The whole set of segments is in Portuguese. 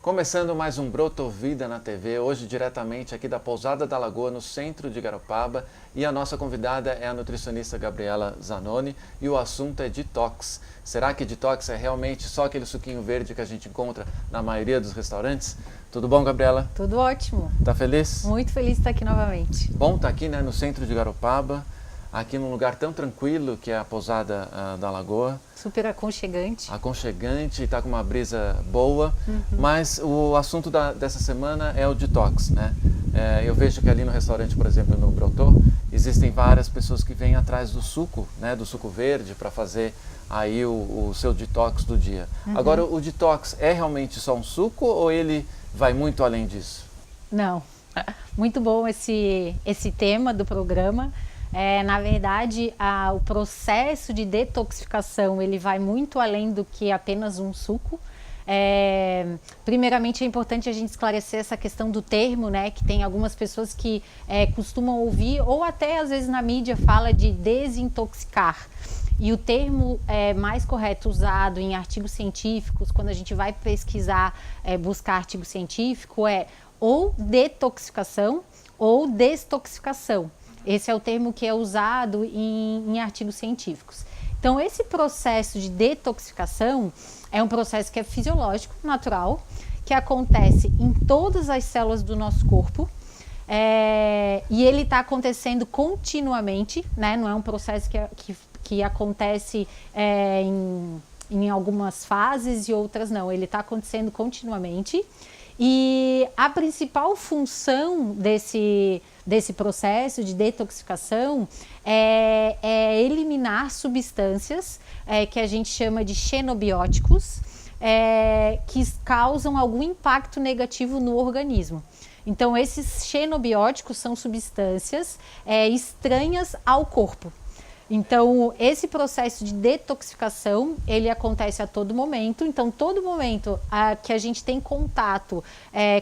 Começando mais um Broto Vida na TV, hoje diretamente aqui da Pousada da Lagoa, no centro de Garopaba. E a nossa convidada é a nutricionista Gabriela Zanoni e o assunto é detox. Será que detox é realmente só aquele suquinho verde que a gente encontra na maioria dos restaurantes? Tudo bom, Gabriela? Tudo ótimo. Tá feliz? Muito feliz de estar aqui novamente. Bom estar aqui, né, no centro de Garopaba, aqui num lugar tão tranquilo que é a Pousada da Lagoa. Super aconchegante. Aconchegante, está com uma brisa boa, mas o assunto dessa semana é o detox, né? Eu vejo que ali no restaurante, por exemplo, no Brotô, existem várias pessoas que vêm atrás do suco, né, do suco verde, para fazer aí o seu detox do dia. Agora, o detox é realmente só um suco ou ele vai muito além disso? Não, muito bom esse tema do programa. Na verdade, o processo de detoxificação ele vai muito além do que apenas um suco. Primeiramente é importante a gente esclarecer essa questão do termo, né, que tem algumas pessoas que costumam ouvir ou até às vezes na mídia fala de desintoxicar. E o termo mais correto usado em artigos científicos, quando a gente vai pesquisar, buscar artigo científico, é ou detoxificação ou destoxificação. Esse é o termo que é usado em artigos científicos. Então, esse processo de detoxificação é um processo que é fisiológico, natural, que acontece em todas as células do nosso corpo. E ele está acontecendo continuamente, né? Não é um processo que acontece em algumas fases e outras não. Ele está acontecendo continuamente. E a principal função desse processo de detoxificação é eliminar substâncias que a gente chama de xenobióticos, que causam algum impacto negativo no organismo. Então, esses xenobióticos são substâncias estranhas ao corpo. Então, esse processo de detoxificação, ele acontece a todo momento. Então, todo momento que a gente tem contato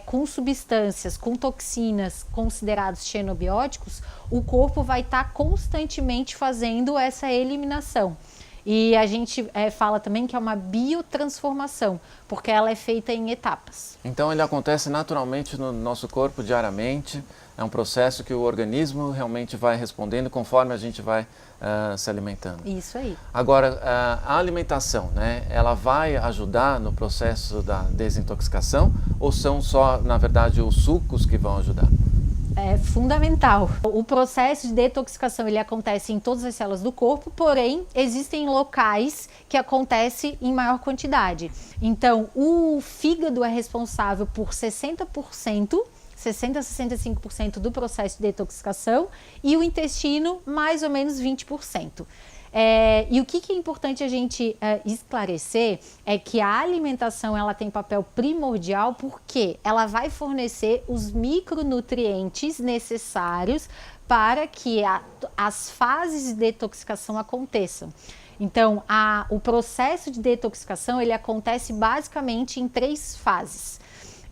com substâncias, com toxinas considerados xenobióticos, o corpo vai estar constantemente fazendo essa eliminação. E a gente fala também que é uma biotransformação, porque ela é feita em etapas. Então ele acontece naturalmente no nosso corpo diariamente, é um processo que o organismo realmente vai respondendo conforme a gente vai se alimentando. Isso aí. Agora, a alimentação, né, ela vai ajudar no processo da desintoxicação ou são só, na verdade, os sucos que vão ajudar? É fundamental. O processo de detoxificação ele acontece em todas as células do corpo, porém existem locais que acontece em maior quantidade. Então, o fígado é responsável por 60% a 65% do processo de detoxificação e o intestino mais ou menos 20%. E o que é importante a gente esclarecer é que a alimentação ela tem papel primordial porque ela vai fornecer os micronutrientes necessários para que as fases de detoxificação aconteçam. Então, o processo de detoxificação ele acontece basicamente em 3 fases.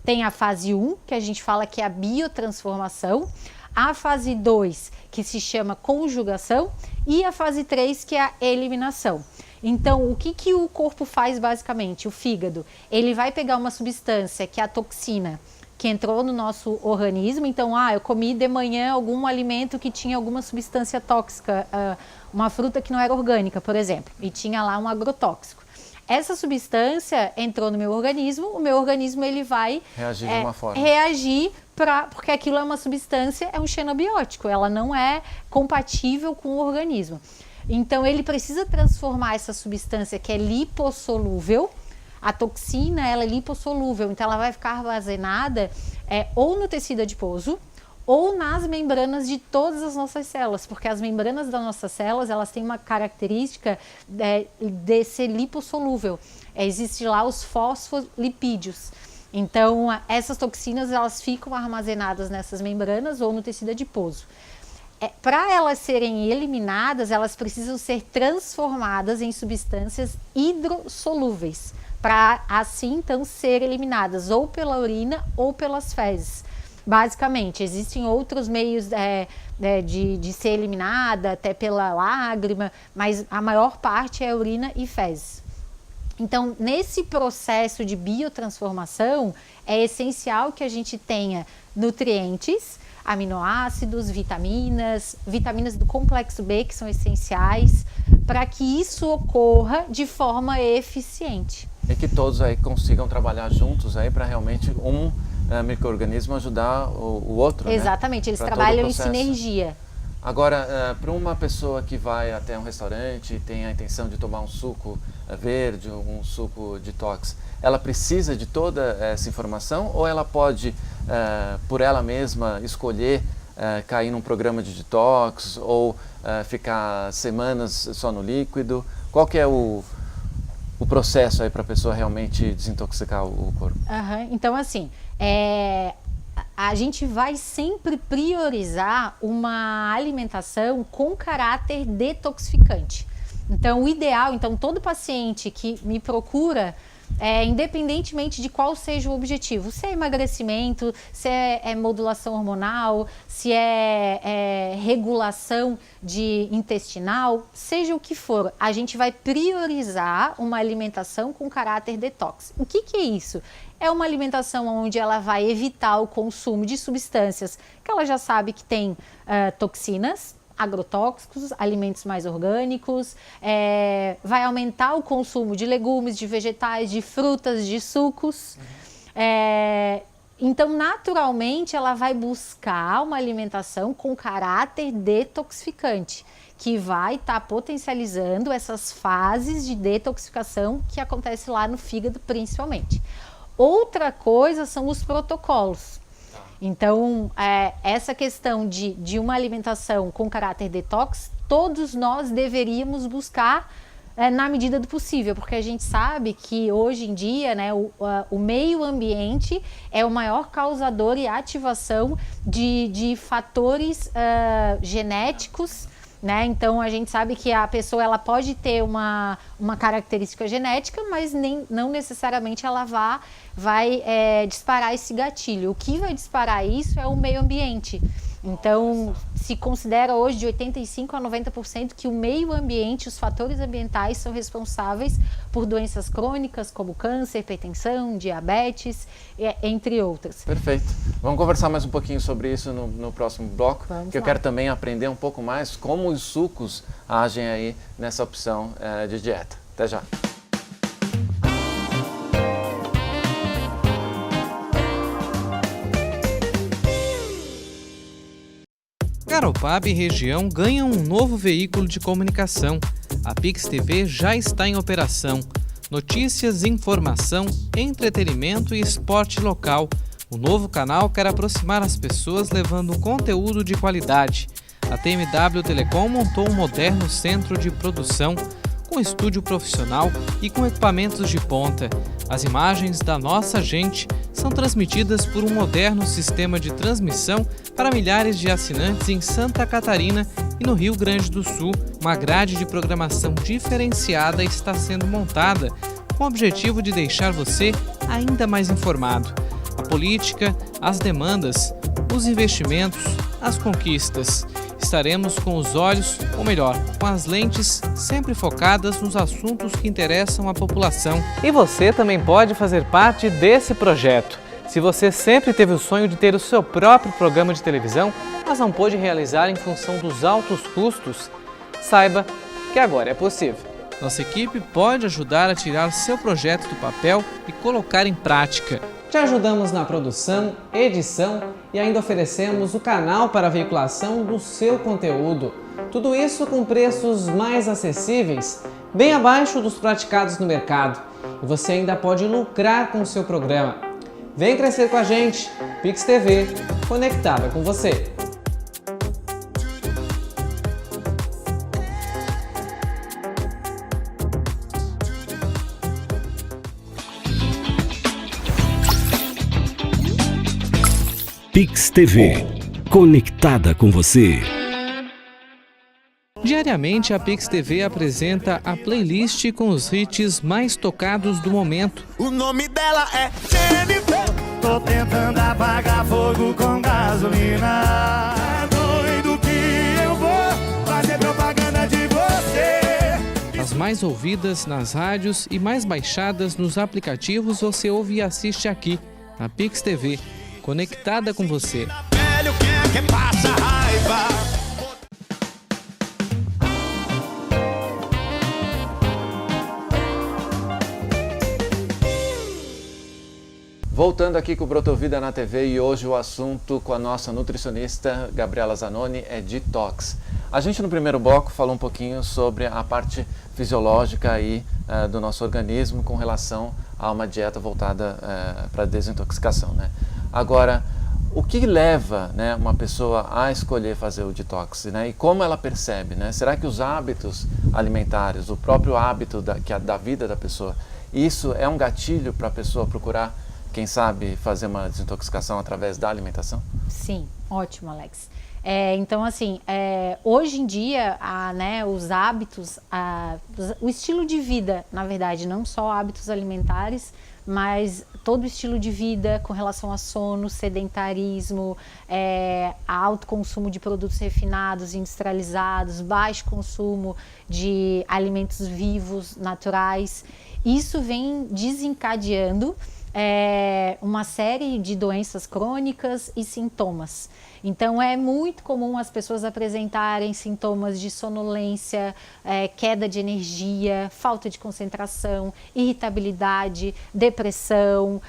Tem a fase 1, que a gente fala que é a biotransformação, a fase 2, que se chama conjugação, e a fase 3, que é a eliminação. Então, o que o corpo faz basicamente? O fígado, ele vai pegar uma substância, que é a toxina, que entrou no nosso organismo. Então, eu comi de manhã algum alimento que tinha alguma substância tóxica, uma fruta que não era orgânica, por exemplo, e tinha lá um agrotóxico. Essa substância entrou no meu organismo, o meu organismo ele vai reagir de uma forma. Porque aquilo é uma substância, é um xenobiótico, ela não é compatível com o organismo. Então ele precisa transformar essa substância que é lipossolúvel, a toxina ela é lipossolúvel, então ela vai ficar armazenada ou no tecido adiposo, ou nas membranas de todas as nossas células, porque as membranas das nossas células, elas têm uma característica de ser lipossolúvel. Existem lá os fosfolipídios. Então, essas toxinas, elas ficam armazenadas nessas membranas ou no tecido adiposo. Para elas serem eliminadas, elas precisam ser transformadas em substâncias hidrossolúveis, para assim, então, ser eliminadas ou pela urina ou pelas fezes. Basicamente, existem outros meios de ser eliminada, até pela lágrima, mas a maior parte é urina e fezes. Então, nesse processo de biotransformação, é essencial que a gente tenha nutrientes, aminoácidos, vitaminas do complexo B, que são essenciais, para que isso ocorra de forma eficiente. E que todos aí consigam trabalhar juntos aí para realmente micro-organismo ajudar o outro, Exatamente, né? Eles trabalham em sinergia. Agora, para uma pessoa que vai até um restaurante e tem a intenção de tomar um suco verde, um suco detox, ela precisa de toda essa informação ou ela pode, por ela mesma, escolher cair num programa de detox ou ficar semanas só no líquido? Qual que é o processo aí para a pessoa realmente desintoxicar o corpo? Então, assim, a gente vai sempre priorizar uma alimentação com caráter detoxificante. Então, o ideal, todo paciente que me procura, independentemente de qual seja o objetivo, se é emagrecimento, se é modulação hormonal, se é regulação intestinal, seja o que for, a gente vai priorizar uma alimentação com caráter detox. O que é isso? É uma alimentação onde ela vai evitar o consumo de substâncias que ela já sabe que tem toxinas, agrotóxicos, alimentos mais orgânicos, vai aumentar o consumo de legumes, de vegetais, de frutas, de sucos. Então, naturalmente, ela vai buscar uma alimentação com caráter detoxificante, que vai estar potencializando essas fases de detoxificação que acontece lá no fígado, principalmente. Outra coisa são os protocolos. Então, essa questão de uma alimentação com caráter detox, todos nós deveríamos buscar na medida do possível, porque a gente sabe que hoje em dia, né, o meio ambiente é o maior causador e ativação de fatores genéticos, né? Então a gente sabe que a pessoa ela pode ter uma característica genética, mas não necessariamente ela vai disparar esse gatilho. O que vai disparar isso é o meio ambiente. Então, se considera hoje de 85% a 90% que o meio ambiente, os fatores ambientais são responsáveis por doenças crônicas como câncer, hipertensão, diabetes, entre outras. Perfeito. Vamos conversar mais um pouquinho sobre isso no próximo bloco, Vamos eu lá. quero também aprender um pouco mais como os sucos agem aí nessa opção de dieta. Até já. Garopaba e região ganham um novo veículo de comunicação. A Pix TV já está em operação. Notícias, informação, entretenimento e esporte local. O novo canal quer aproximar as pessoas levando conteúdo de qualidade. A TMW Telecom montou um moderno centro de produção, com estúdio profissional e com equipamentos de ponta. As imagens da nossa gente são transmitidas por um moderno sistema de transmissão para milhares de assinantes em Santa Catarina e no Rio Grande do Sul. Uma grade de programação diferenciada está sendo montada com o objetivo de deixar você ainda mais informado. A política, as demandas, os investimentos, as conquistas. Estaremos com os olhos, ou melhor, com as lentes sempre focadas nos assuntos que interessam a população. E você também pode fazer parte desse projeto. Se você sempre teve o sonho de ter o seu próprio programa de televisão, mas não pôde realizar em função dos altos custos, saiba que agora é possível. Nossa equipe pode ajudar a tirar seu projeto do papel e colocar em prática. Te ajudamos na produção, edição e ainda oferecemos o canal para a veiculação do seu conteúdo. Tudo isso com preços mais acessíveis, bem abaixo dos praticados no mercado. E você ainda pode lucrar com o seu programa. Vem crescer com a gente, Pix TV, conectada com você. Pix TV, conectada com você. Diariamente, a Pix TV apresenta a playlist com os hits mais tocados do momento. O nome dela é Jennifer. Tô tentando apagar fogo com gasolina. É doido que eu vou fazer propaganda de você. As mais mais ouvidas nas rádios e mais baixadas nos aplicativos, você ouve e assiste aqui, na Pix TV, conectada com você. Velho, quem é que passa raiva? Voltando aqui com o Brotovida na TV, e hoje o assunto com a nossa nutricionista Gabriela Zanoni é detox. A gente no primeiro bloco falou um pouquinho sobre a parte fisiológica aí, do nosso organismo com relação a uma dieta voltada para desintoxicação, né? Agora, o que leva, né, uma pessoa a escolher fazer o detox, né? E como ela percebe, né? Será que os hábitos alimentares, o próprio hábito da vida da pessoa, isso é um gatilho para a pessoa procurar, quem sabe, fazer uma desintoxicação através da alimentação? Sim, ótimo, Alex. Então, assim, hoje em dia, né, os hábitos, o estilo de vida, na verdade, não só hábitos alimentares, mas todo o estilo de vida com relação a sono, sedentarismo, alto consumo de produtos refinados, industrializados, baixo consumo de alimentos vivos, naturais, isso vem desencadeando uma série de doenças crônicas e sintomas. Então é muito comum as pessoas apresentarem sintomas de sonolência, queda de energia, falta de concentração, irritabilidade, depressão,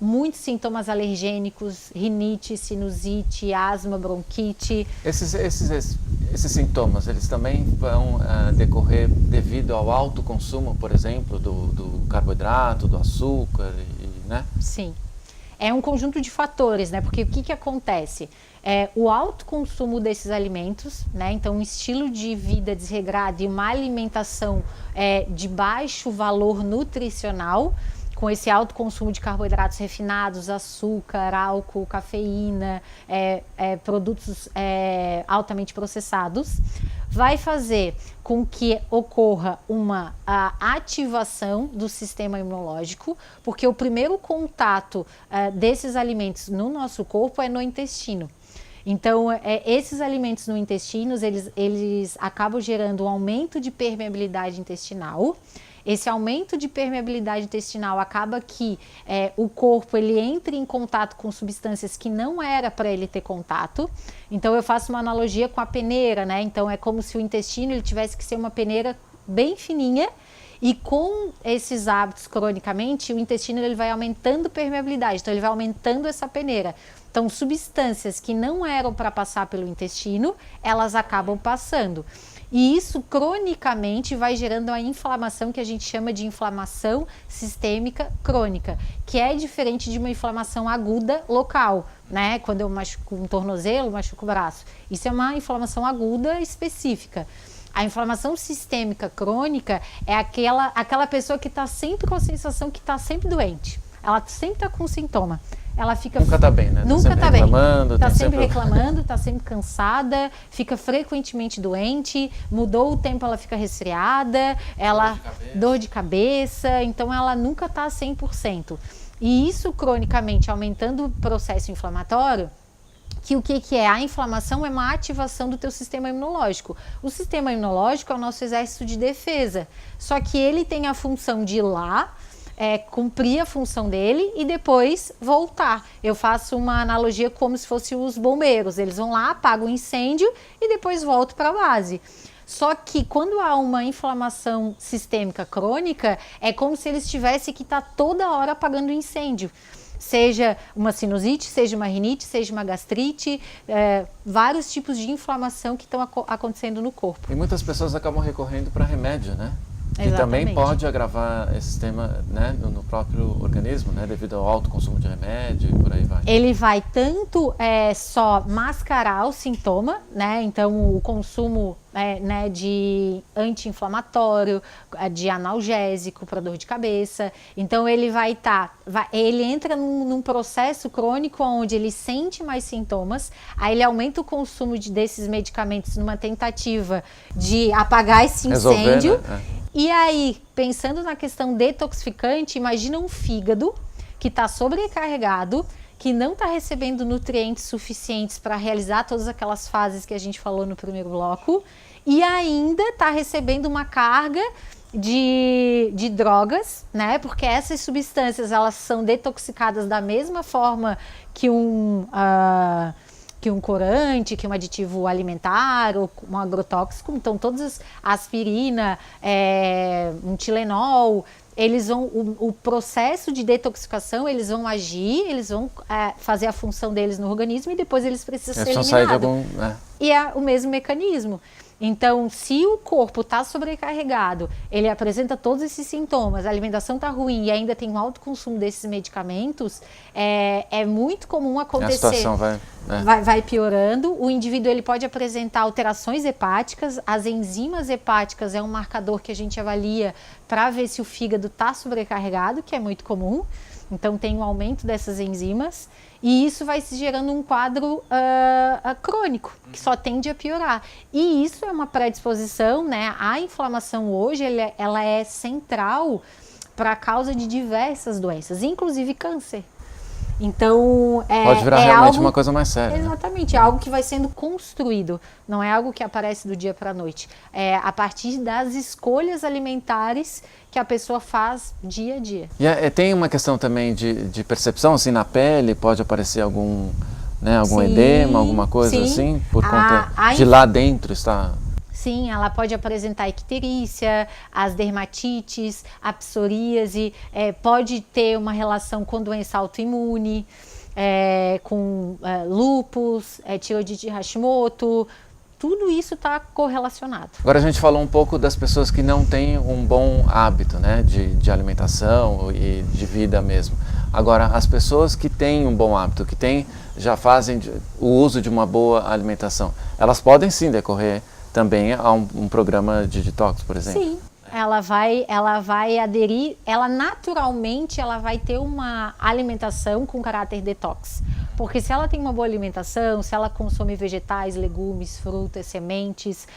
muitos sintomas alergênicos, rinite, sinusite, asma, bronquite. Esses sintomas, eles também vão decorrer devido ao alto consumo, por exemplo, do carboidrato, do açúcar, né? Sim. É um conjunto de fatores, né? Porque o que acontece? O alto consumo desses alimentos, né? Então, um estilo de vida desregrado e uma alimentação de baixo valor nutricional, com esse alto consumo de carboidratos refinados, açúcar, álcool, cafeína, produtos altamente processados, vai fazer com que ocorra uma ativação do sistema imunológico, porque o primeiro contato desses alimentos no nosso corpo é no intestino. Então, esses alimentos no intestino, eles acabam gerando um aumento de permeabilidade intestinal. Esse aumento de permeabilidade intestinal acaba que o corpo ele entra em contato com substâncias que não era para ele ter contato. Então eu faço uma analogia com a peneira, né? Então é como se o intestino ele tivesse que ser uma peneira bem fininha, e com esses hábitos cronicamente o intestino ele vai aumentando permeabilidade, então ele vai aumentando essa peneira. Então substâncias que não eram para passar pelo intestino, elas acabam passando. E isso cronicamente vai gerando a inflamação que a gente chama de inflamação sistêmica crônica, que é diferente de uma inflamação aguda local, né? Quando eu machuco um tornozelo, machuco o braço. Isso é uma inflamação aguda específica. A inflamação sistêmica crônica é aquela pessoa que está sempre com a sensação que está sempre doente. Ela sempre está com sintoma. Ela fica nunca está bem, né? Nunca está bem. Está sempre reclamando, está sempre cansada, fica frequentemente doente, mudou o tempo, ela fica resfriada, dor de cabeça, então ela nunca está 100%. E isso cronicamente aumentando o processo inflamatório, que o que é? A inflamação é uma ativação do teu sistema imunológico. O sistema imunológico é o nosso exército de defesa, só que ele tem a função de ir lá, cumprir a função dele e depois voltar. Eu faço uma analogia como se fossem os bombeiros. Eles vão lá, apagam o incêndio e depois voltam para a base. Só que quando há uma inflamação sistêmica crônica, é como se eles tivessem que estar toda hora apagando o incêndio. Seja uma sinusite, seja uma rinite, seja uma gastrite, vários tipos de inflamação que estão acontecendo no corpo. E muitas pessoas acabam recorrendo para remédio, né? Exatamente. Que também pode agravar esse sistema, né, no próprio organismo, né, devido ao alto consumo de remédio e por aí vai. Ele vai tanto só mascarar o sintoma, né? Então o consumo né, de anti-inflamatório, de analgésico para dor de cabeça. Então ele ele entra num processo crônico onde ele sente mais sintomas, aí ele aumenta o consumo desses medicamentos numa tentativa de apagar esse incêndio. Resolver, né? E aí, pensando na questão detoxificante, imagina um fígado que está sobrecarregado, que não está recebendo nutrientes suficientes para realizar todas aquelas fases que a gente falou no primeiro bloco, e ainda está recebendo uma carga de drogas, né? Porque essas substâncias, elas são detoxicadas da mesma forma que um corante, que um aditivo alimentar ou um agrotóxico. Então, todas aspirina, um Tilenol, eles vão, o processo de detoxificação, eles vão agir, eles vão fazer a função deles no organismo e depois eles precisam ser eliminados. E é o mesmo mecanismo. Então, se o corpo está sobrecarregado, ele apresenta todos esses sintomas, a alimentação está ruim e ainda tem um alto consumo desses medicamentos, é muito comum acontecer. A situação vai piorando. O indivíduo ele pode apresentar alterações hepáticas. As enzimas hepáticas é um marcador que a gente avalia para ver se o fígado está sobrecarregado, que é muito comum. Então, tem um aumento dessas enzimas e isso vai se gerando um quadro crônico, que só tende a piorar. E isso é uma predisposição, né? A inflamação hoje, ela é central para a causa de diversas doenças, inclusive câncer. Então, pode virar realmente uma coisa mais séria. Exatamente, é algo que vai sendo construído, não é algo que aparece do dia para a noite. É a partir das escolhas alimentares que a pessoa faz dia a dia. E tem uma questão também de percepção, assim, na pele, pode aparecer algum edema, alguma coisa assim, por conta de lá dentro estar... Sim, ela pode apresentar icterícia, as dermatites, a psoríase, pode ter uma relação com doença autoimune, com lúpus, tireoidite de Hashimoto, tudo isso está correlacionado. Agora a gente falou um pouco das pessoas que não têm um bom hábito, né, de alimentação e de vida mesmo. Agora, as pessoas que têm um bom hábito, que já fazem o uso de uma boa alimentação, elas podem sim decorrer também a um programa de detox, por exemplo. Sim, ela vai aderir, naturalmente ela vai ter uma alimentação com caráter detox. Porque se ela tem uma boa alimentação, se ela consome vegetais, legumes, frutas, sementes,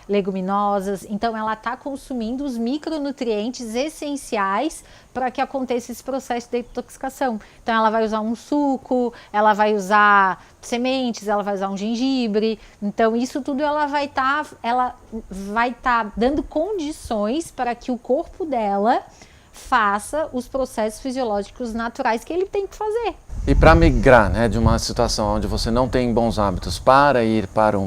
leguminosas, então ela está consumindo os micronutrientes essenciais para que aconteça esse processo de detoxificação. Então ela vai usar um suco, ela vai usar sementes, ela vai usar um gengibre. Então isso tudo ela vai estar dando condições para que o corpo dela faça os processos fisiológicos naturais que ele tem que fazer. E para migrar, né, de uma situação onde você não tem bons hábitos para ir para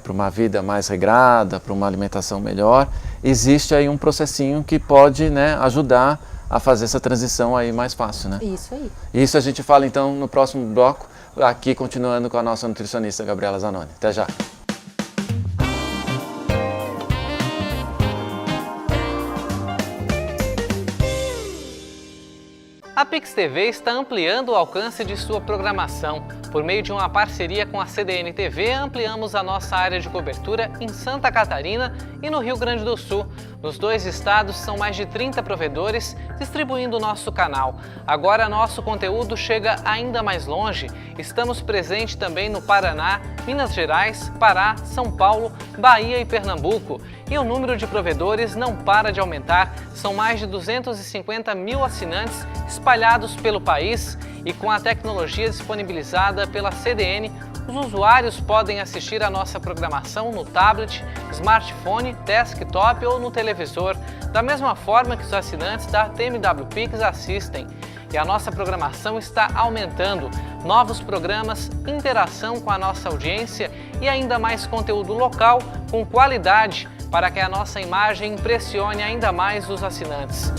para uma vida mais regrada, para uma alimentação melhor, existe aí um processinho que pode, né, ajudar a fazer essa transição aí mais fácil, né? Isso aí. Isso a gente fala então no próximo bloco, aqui continuando com a nossa nutricionista Gabriela Zanoni. Até já! A Pix TV está ampliando o alcance de sua programação. Por meio de uma parceria com a CDN TV, ampliamos a nossa área de cobertura em Santa Catarina e no Rio Grande do Sul. Nos 2 estados, são mais de 30 provedores distribuindo o nosso canal. Agora, nosso conteúdo chega ainda mais longe. Estamos presentes também no Paraná, Minas Gerais, Pará, São Paulo, Bahia e Pernambuco. E o número de provedores não para de aumentar. São mais de 250 mil assinantes espalhados pelo país e com a tecnologia disponibilizada pela CDN, os usuários podem assistir a nossa programação no tablet, smartphone, desktop ou no televisor, da mesma forma que os assinantes da TMW Pix assistem. E a nossa programação está aumentando. Novos programas, interação com a nossa audiência e ainda mais conteúdo local com qualidade para que a nossa imagem impressione ainda mais os assinantes.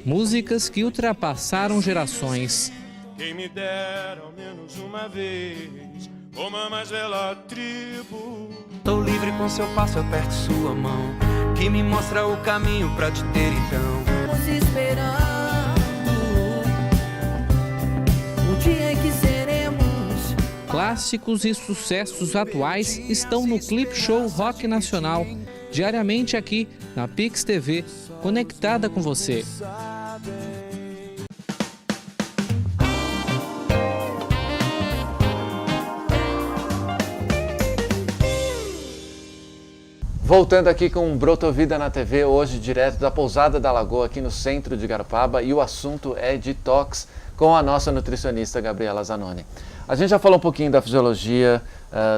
Músicas que ultrapassaram gerações. Quem me dera ao menos uma vez, como a mais bela tribo. Tô livre com seu passo, aperte sua mão, que me mostra o caminho pra te ter então. Nos esperando, um dia em que seremos. Clássicos e sucessos atuais estão no Clip Show Rock Nacional, diariamente aqui na Pix TV, conectada com você. Voltando aqui com o Brotovida na TV, hoje direto da Pousada da Lagoa, aqui no centro de Garopaba, e o assunto é detox, com a nossa nutricionista Gabriela Zanoni. A gente já falou um pouquinho da fisiologia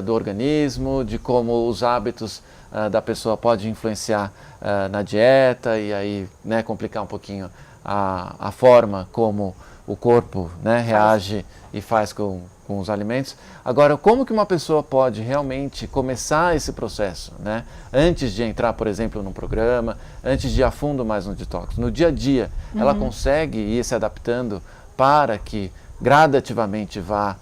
do organismo, de como os hábitos da pessoa podem influenciar na dieta e aí, né, complicar um pouquinho a forma como o corpo, né, reage e faz com os alimentos. Agora, como que uma pessoa pode realmente começar esse processo, né? Antes de entrar, por exemplo, num programa, antes de ir a fundo mais no detox, no dia a dia, ela consegue ir se adaptando para que gradativamente vá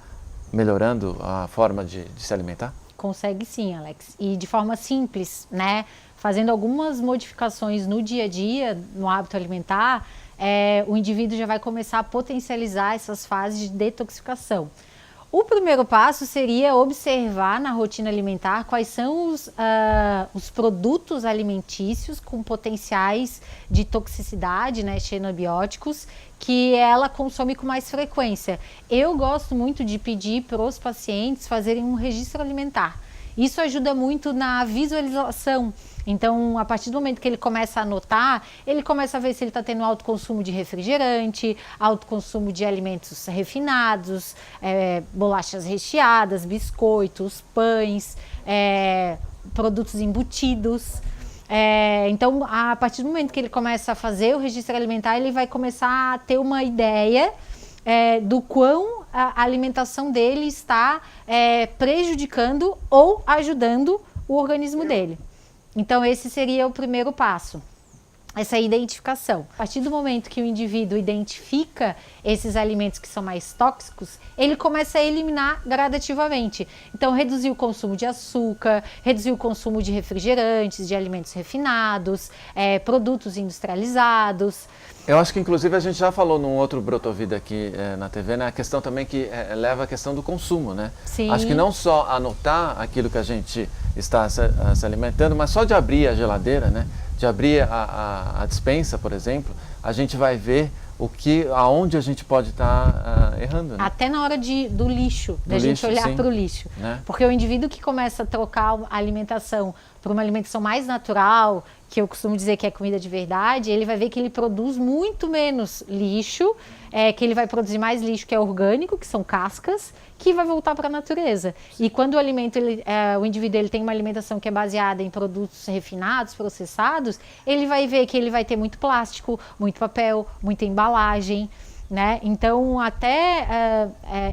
melhorando a forma de se alimentar? Consegue sim, Alex. E de forma simples, né? Fazendo algumas modificações no dia a dia, no hábito alimentar, o indivíduo já vai começar a potencializar essas fases de detoxificação. O primeiro passo seria observar na rotina alimentar quais são os produtos alimentícios com potenciais de toxicidade, né, xenobióticos, que ela consome com mais frequência. Eu gosto muito de pedir para os pacientes fazerem um registro alimentar. Isso ajuda muito na visualização. Então, a partir do momento que ele começa a anotar, ele começa a ver se ele está tendo alto consumo de refrigerante, alto consumo de alimentos refinados, bolachas recheadas, biscoitos, pães, produtos embutidos. Então, a partir do momento que ele começa a fazer o registro alimentar, ele vai começar a ter uma ideia do quão a alimentação dele está prejudicando ou ajudando o organismo dele. Então, esse seria o primeiro passo, essa identificação. A partir do momento que o indivíduo identifica esses alimentos que são mais tóxicos, ele começa a eliminar gradativamente. Então, reduzir o consumo de açúcar, reduzir o consumo de refrigerantes, de alimentos refinados, produtos industrializados. Eu acho que, inclusive, a gente já falou num outro Brotovida aqui na TV, né? A questão também que leva a questão do consumo, né? Sim. Acho que não só anotar aquilo que a gente está se alimentando, mas só de abrir a geladeira, né? De abrir a despensa, por exemplo, a gente vai ver aonde a gente pode estar errando. Né? Até na hora do lixo, da gente olhar para o lixo. Né? Porque o indivíduo que começa a trocar a alimentação por uma alimentação mais natural, que eu costumo dizer que é comida de verdade, ele vai ver que ele produz muito menos lixo, que ele vai produzir mais lixo que é orgânico, que são cascas, que vai voltar para a natureza. E quando o indivíduo ele tem uma alimentação que é baseada em produtos refinados, processados, ele vai ver que ele vai ter muito plástico, muito papel, muita embalagem, né? Então,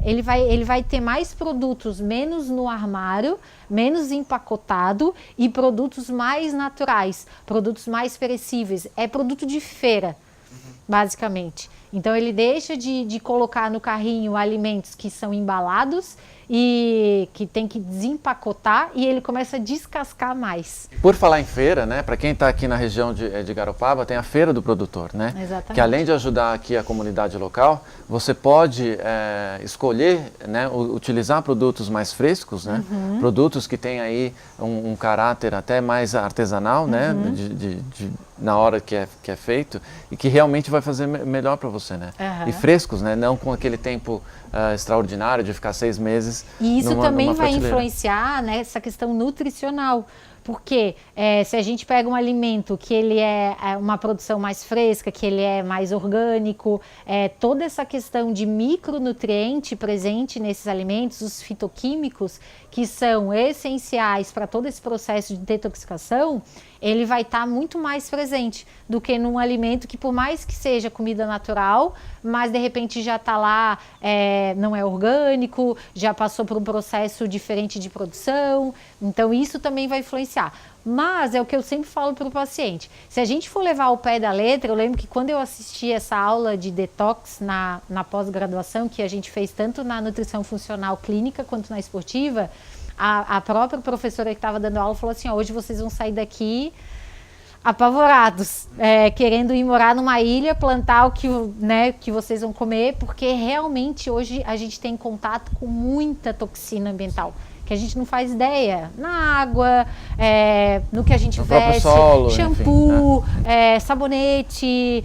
ele vai ter mais produtos menos no armário, menos empacotado e produtos mais naturais, produtos mais perecíveis. É produto de feira, basicamente. Então, ele deixa de colocar no carrinho alimentos que são embalados e que tem que desempacotar e ele começa a descascar mais. Por falar em feira, né? Para quem está aqui na região de Garopaba, tem a Feira do Produtor, né? Exatamente. Que além de ajudar aqui a comunidade local, você pode escolher, né? Utilizar produtos mais frescos, né? Produtos que têm aí um caráter até mais artesanal, né? Na hora que é feito e que realmente vai fazer melhor para você, né? E frescos, né? Não com aquele tempo extraordinário de ficar 6 meses. E isso também numa vai prateleira. Influenciar nessa questão nutricional. Porque se a gente pega um alimento que ele é uma produção mais fresca, que ele é mais orgânico, toda essa questão de micronutriente presente nesses alimentos, os fitoquímicos, que são essenciais para todo esse processo de detoxificação, ele vai estar muito mais presente do que num alimento que, por mais que seja comida natural, mas de repente já está lá, não é orgânico, já passou por um processo diferente de produção. Então isso também vai influenciar. Mas é o que eu sempre falo para o paciente. Se a gente for levar ao pé da letra, eu lembro que quando eu assisti essa aula de detox na pós-graduação, que a gente fez tanto na nutrição funcional clínica quanto na esportiva, a própria professora que estava dando aula falou assim, hoje vocês vão sair daqui apavorados, querendo ir morar numa ilha, plantar o que vocês vão comer, porque realmente hoje a gente tem contato com muita toxina ambiental, que a gente não faz ideia, na água, no que a gente veste, solo, shampoo, enfim, né? Sabonete,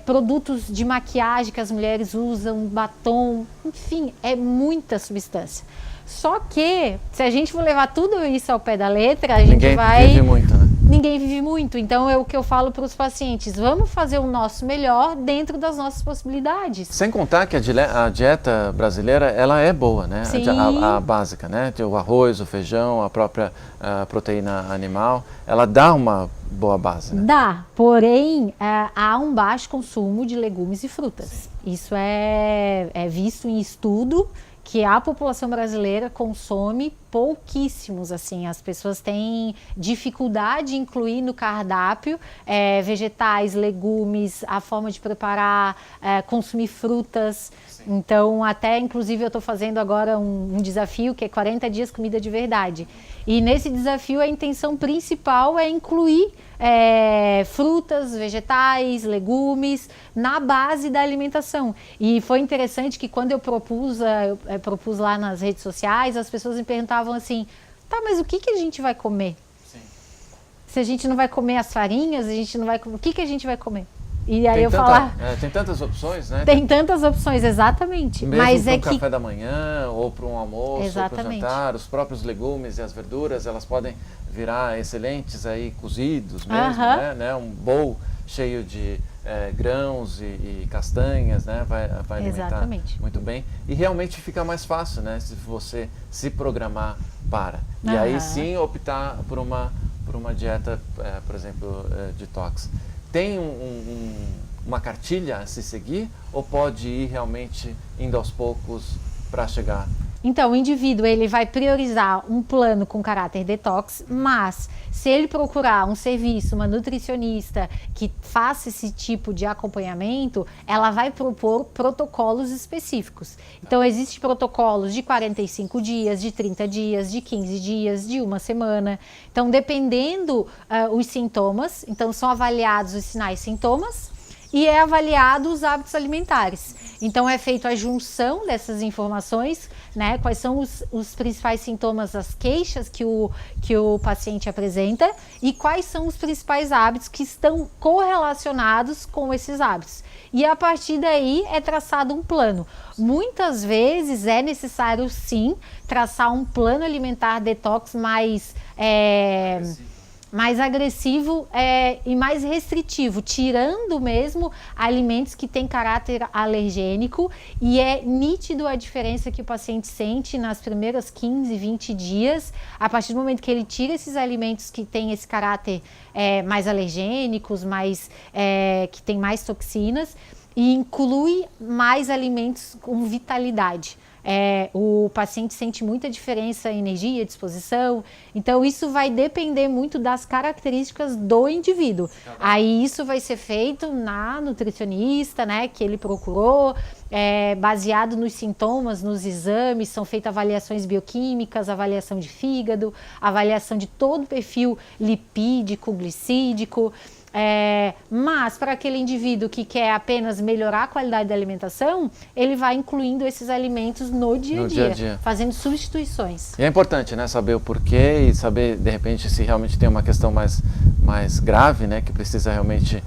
produtos de maquiagem que as mulheres usam, batom, enfim, é muita substância. Só que, se a gente for levar tudo isso ao pé da letra, a gente Ninguém vive muito, né? ninguém vive muito. Então é o que eu falo para os pacientes, vamos fazer o nosso melhor dentro das nossas possibilidades. Sem contar que a dieta brasileira, ela é boa, né? Sim. A básica, né? O arroz, o feijão, a própria proteína animal, ela dá uma boa base, né? Dá, porém há um baixo consumo de legumes e frutas. Isso é visto em estudo, que a população brasileira consome pouquíssimos, assim, as pessoas têm dificuldade de incluir no cardápio vegetais, legumes, a forma de preparar, consumir frutas. Então, até inclusive eu estou fazendo agora um desafio que é 40 dias comida de verdade. E nesse desafio a intenção principal é incluir frutas, vegetais, legumes na base da alimentação. E foi interessante que quando eu propus lá nas redes sociais, as pessoas me perguntavam assim, tá, mas o que a gente vai comer? Sim. Se a gente não vai comer as farinhas, a gente não vai comer, o que a gente vai comer? E aí tem tantas opções, né? Tem tantas opções, exatamente. Mesmo mas para um café da manhã, ou para um almoço, exatamente. ou para o jantar, os próprios legumes e as verduras, elas podem virar excelentes aí, cozidos mesmo, né? Um bowl cheio de grãos e castanhas, né? Vai alimentar exatamente. Muito bem. E realmente fica mais fácil, né? Se você se programar para. E aí sim optar por uma dieta, por exemplo, detox. Tem uma cartilha a se seguir ou pode ir realmente indo aos poucos para chegar? Então, o indivíduo ele vai priorizar um plano com caráter detox, mas se ele procurar um serviço, uma nutricionista que faça esse tipo de acompanhamento, ela vai propor protocolos específicos. Então, existem protocolos de 45 dias, de 30 dias, de 15 dias, de uma semana. Então, dependendo os sintomas, então são avaliados os sinais e sintomas, e é avaliado os hábitos alimentares. Então é feita a junção dessas informações, né? Quais são os principais sintomas, as queixas que o paciente apresenta e quais são os principais hábitos que estão correlacionados com esses hábitos. E a partir daí é traçado um plano. Muitas vezes é necessário sim traçar um plano alimentar detox mais agressivo e mais restritivo, tirando mesmo alimentos que têm caráter alergênico, e é nítido a diferença que o paciente sente nas primeiras 15, 20 dias, a partir do momento que ele tira esses alimentos que têm esse caráter mais alergênicos, que têm mais toxinas, e inclui mais alimentos com vitalidade. O paciente sente muita diferença em energia, disposição, então isso vai depender muito das características do indivíduo. Aí isso vai ser feito na nutricionista, né, que ele procurou, baseado nos sintomas, nos exames, são feitas avaliações bioquímicas, avaliação de fígado, avaliação de todo o perfil lipídico, glicídico. Mas para aquele indivíduo que quer apenas melhorar a qualidade da alimentação, ele vai incluindo esses alimentos no dia a dia, fazendo substituições. E é importante, né, saber o porquê e saber, de repente, se realmente tem uma questão mais grave, né, que precisa realmente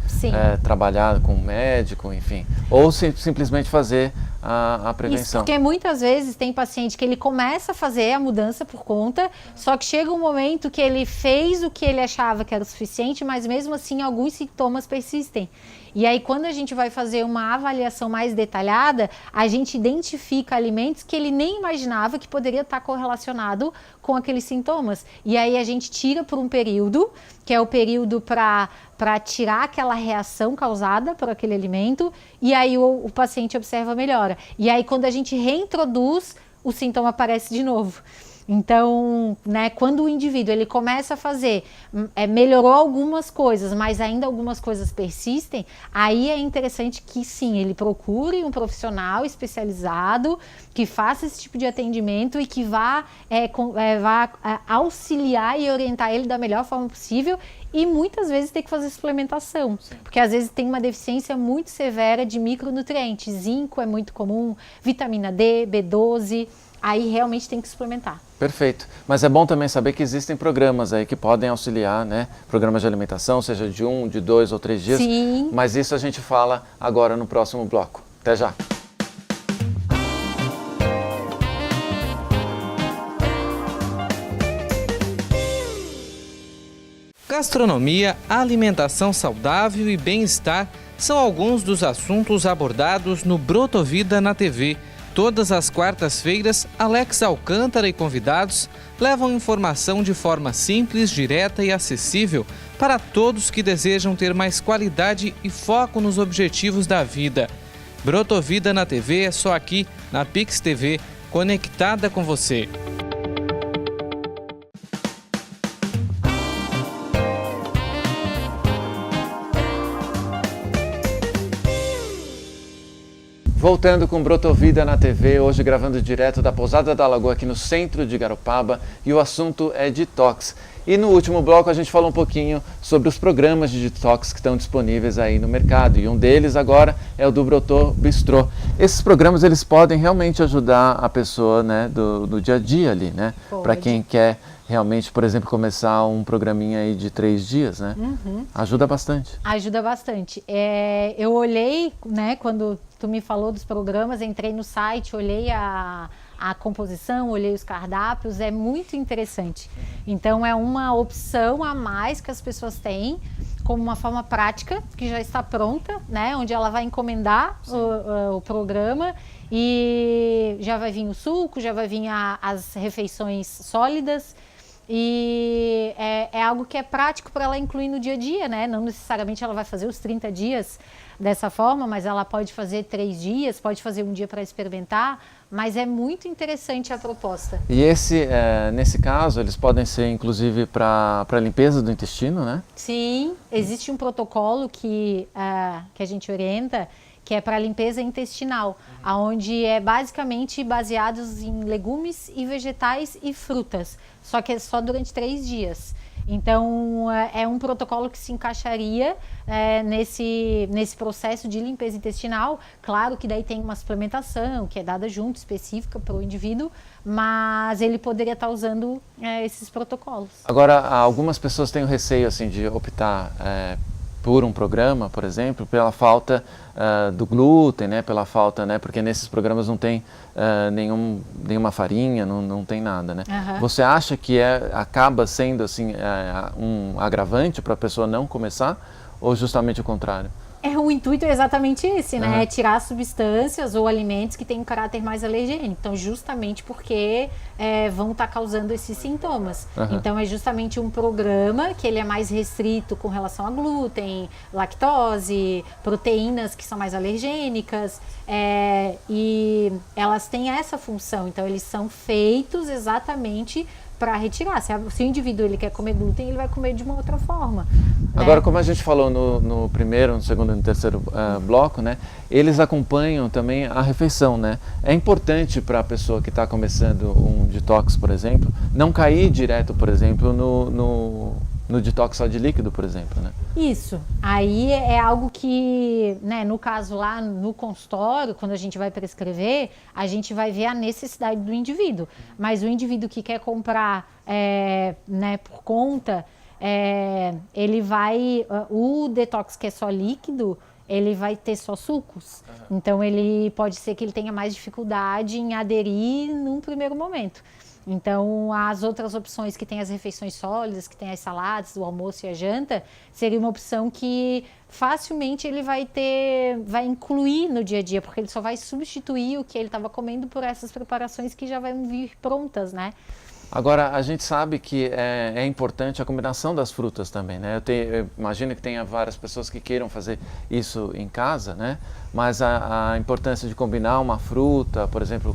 trabalhar com um médico, enfim, ou simplesmente fazer a prevenção. Isso, porque muitas vezes tem paciente que ele começa a fazer a mudança por conta, só que chega um momento que ele fez o que ele achava que era o suficiente, mas mesmo assim alguns sintomas persistem. E aí quando a gente vai fazer uma avaliação mais detalhada, a gente identifica alimentos que ele nem imaginava que poderia estar correlacionado com aqueles sintomas. E aí a gente tira por um período, que é o período para tirar aquela reação causada por aquele alimento, e aí o paciente observa a melhora. E aí quando a gente reintroduz, o sintoma aparece de novo. Então, né, quando o indivíduo ele começa a fazer, melhorou algumas coisas, mas ainda algumas coisas persistem, aí é interessante que sim, ele procure um profissional especializado que faça esse tipo de atendimento e que vá auxiliar e orientar ele da melhor forma possível, e muitas vezes tem que fazer suplementação, porque às vezes tem uma deficiência muito severa de micronutrientes, zinco é muito comum, vitamina D, B12, aí realmente tem que suplementar. Perfeito. Mas é bom também saber que existem programas aí que podem auxiliar, né? Programas de alimentação, seja de 1, de 2 ou 3 dias. Sim. Mas isso a gente fala agora no próximo bloco. Até já. Gastronomia, alimentação saudável e bem-estar são alguns dos assuntos abordados no Brotovida na TV. Todas as quartas-feiras, Alex Alcântara e convidados levam informação de forma simples, direta e acessível para todos que desejam ter mais qualidade e foco nos objetivos da vida. Brotovida na TV é só aqui na Pix TV, conectada com você. Voltando com Brotovida na TV, hoje gravando direto da Pousada da Lagoa aqui no centro de Garopaba, e o assunto é detox. E no último bloco a gente falou um pouquinho sobre os programas de detox que estão disponíveis aí no mercado, e um deles agora é o do Brotô Bistrô. Esses programas eles podem realmente ajudar a pessoa, né, do dia a dia ali, né? Para quem quer realmente, por exemplo, começar um programinha aí de 3 dias, né? Ajuda bastante. Ajuda bastante. Eu olhei, né, quando tu me falou dos programas, entrei no site, olhei a composição, olhei os cardápios, é muito interessante. Então é uma opção a mais que as pessoas têm, como uma forma prática, que já está pronta, né? Onde ela vai encomendar o programa e já vai vir o suco, já vai vir as refeições sólidas. E é algo que é prático para ela incluir no dia a dia, né? Não necessariamente ela vai fazer os 30 dias dessa forma, mas ela pode fazer 3 dias, pode fazer um dia para experimentar, mas é muito interessante a proposta. E nesse caso, eles podem ser inclusive para limpeza do intestino, né? Sim, existe um protocolo que a gente orienta, que é para limpeza intestinal, onde é basicamente baseados em legumes e vegetais e frutas, só que é só durante 3 dias. Então, é um protocolo que se encaixaria nesse processo de limpeza intestinal. Claro que daí tem uma suplementação que é dada junto, específica para o indivíduo, mas ele poderia estar usando esses protocolos. Agora, algumas pessoas têm o receio assim, de optar por um programa, por exemplo, pela falta do glúten, né, pela falta, né, porque nesses programas não tem nenhuma farinha, não tem nada, né? Você acha que acaba sendo assim um agravante para a pessoa não começar, ou justamente o contrário? O intuito é exatamente esse, né? É tirar substâncias ou alimentos que têm um caráter mais alergênico. Então, justamente porque vão estar causando esses sintomas. Então, é justamente um programa que ele é mais restrito com relação a glúten, lactose, proteínas que são mais alergênicas. E elas têm essa função. Então, eles são feitos exatamente para retirar. Se o indivíduo ele quer comer glúten, ele vai comer de uma outra forma. Agora, como a gente falou no primeiro, no segundo e no terceiro bloco, né, eles acompanham também a refeição, né? É importante para a pessoa que está começando um detox, por exemplo, não cair direto, por exemplo, no detox só de líquido, por exemplo, né? Isso. Aí é algo que, né, no caso lá no consultório, quando a gente vai prescrever, a gente vai ver a necessidade do indivíduo. Mas o indivíduo que quer comprar, né, por conta, ele vai... O detox que é só líquido, ele vai ter só sucos. Então, ele pode ser que ele tenha mais dificuldade em aderir num primeiro momento. Então, as outras opções que tem as refeições sólidas, que tem as saladas, o almoço e a janta, seria uma opção que facilmente ele vai incluir no dia a dia, porque ele só vai substituir o que ele estava comendo por essas preparações que já vão vir prontas, né? Agora, a gente sabe que é importante a combinação das frutas também, né? Eu imagino que tenha várias pessoas que queiram fazer isso em casa, né? Mas a importância de combinar uma fruta, por exemplo,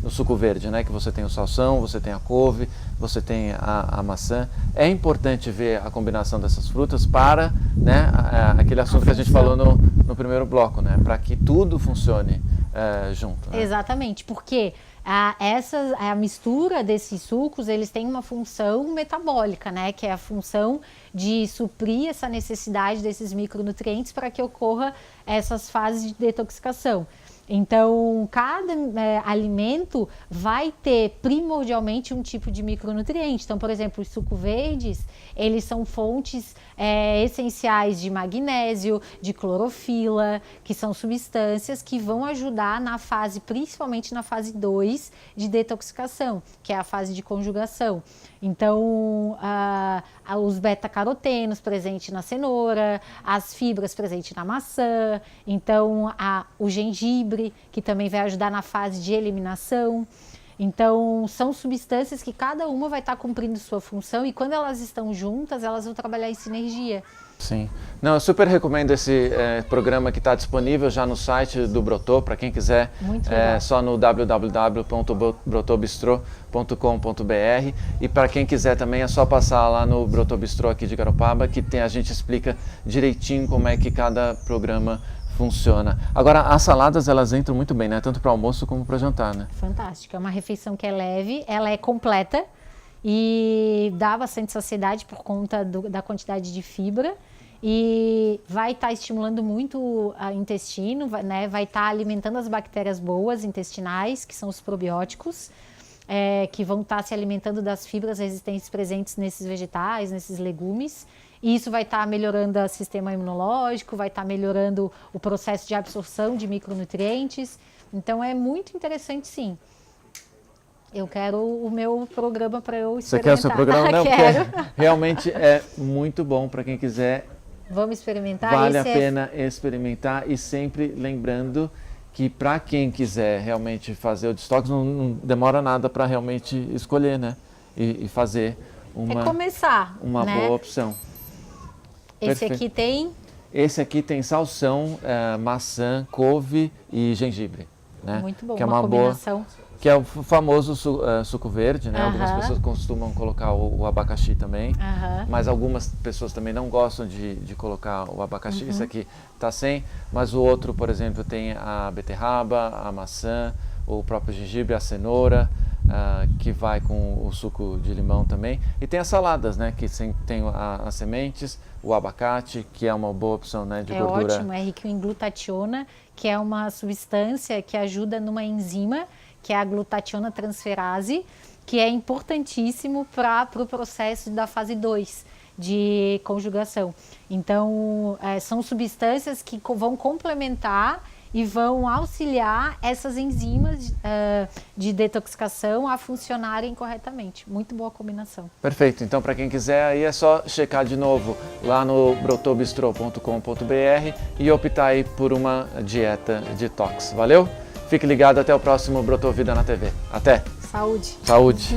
no suco verde, né? Que você tem o salsão, você tem a couve, você tem a maçã. É importante ver a combinação dessas frutas para, né, aquele assunto que a gente falou no primeiro bloco, né? Para que tudo funcione junto. Né? Exatamente, porque a mistura desses sucos, eles têm uma função metabólica, né? Que é a função de suprir essa necessidade desses micronutrientes para que ocorra essas fases de detoxicação. Então, cada alimento vai ter primordialmente um tipo de micronutriente. Então, por exemplo, os sucos verdes, eles são fontes essenciais de magnésio, de clorofila, que são substâncias que vão ajudar na fase, principalmente na fase 2 de detoxicação, que é a fase de conjugação. Então, os beta-carotenos presentes na cenoura, as fibras presentes na maçã, então o gengibre, que também vai ajudar na fase de eliminação. Então, são substâncias que cada uma vai estar cumprindo sua função e quando elas estão juntas, elas vão trabalhar em sinergia. Sim. Não, eu super recomendo esse programa que está disponível já no site do Brotô, para quem quiser, só no www.brotobistro.com.br e para quem quiser também é só passar lá no Brotô Bistrô aqui de Garopaba, que a gente explica direitinho como é que cada programa funciona. Agora, as saladas, elas entram muito bem, né? Tanto para almoço como para jantar, né? Fantástico. É uma refeição que é leve, ela é completa e dá bastante saciedade por conta da quantidade de fibra e vai estar estimulando muito o intestino, né? Vai estar alimentando as bactérias boas intestinais, que são os probióticos, que vão estar se alimentando das fibras resistentes presentes nesses vegetais, nesses legumes. E isso vai estar melhorando o sistema imunológico, vai estar melhorando o processo de absorção de micronutrientes. Então é muito interessante, sim. Eu quero o meu programa para eu experimentar. Você quer o seu programa? Não, quero. Porque realmente é muito bom para quem quiser. Vamos experimentar? Vale a pena experimentar e sempre lembrando que para quem quiser realmente fazer o detox, não demora nada para realmente escolher, né? E fazer começar, uma né? boa opção. Esse aqui tem? Esse aqui tem salsão, maçã, couve e gengibre. Né? Muito bom, que é uma combinação. Boa, que é o famoso suco verde, né? Algumas pessoas costumam colocar o abacaxi também, mas algumas pessoas também não gostam de colocar o abacaxi. Esse aqui tá sem, mas o outro, por exemplo, tem a beterraba, a maçã, o próprio gengibre, a cenoura, que vai com o suco de limão também. E tem as saladas, né? Que tem as sementes, o abacate, que é uma boa opção, né, de gordura. É ótimo, é rico em glutationa, que é uma substância que ajuda numa enzima, que é a glutationa transferase, que é importantíssimo para o processo da fase 2 de conjugação. Então, são substâncias que vão complementar e vão auxiliar essas enzimas de detoxicação a funcionarem corretamente. Muito boa combinação. Perfeito. Então, para quem quiser, aí é só checar de novo lá no brotobistro.com.br e optar aí por uma dieta detox. Valeu? Fique ligado, até o próximo Brotô Vida na TV. Até! Saúde! Saúde!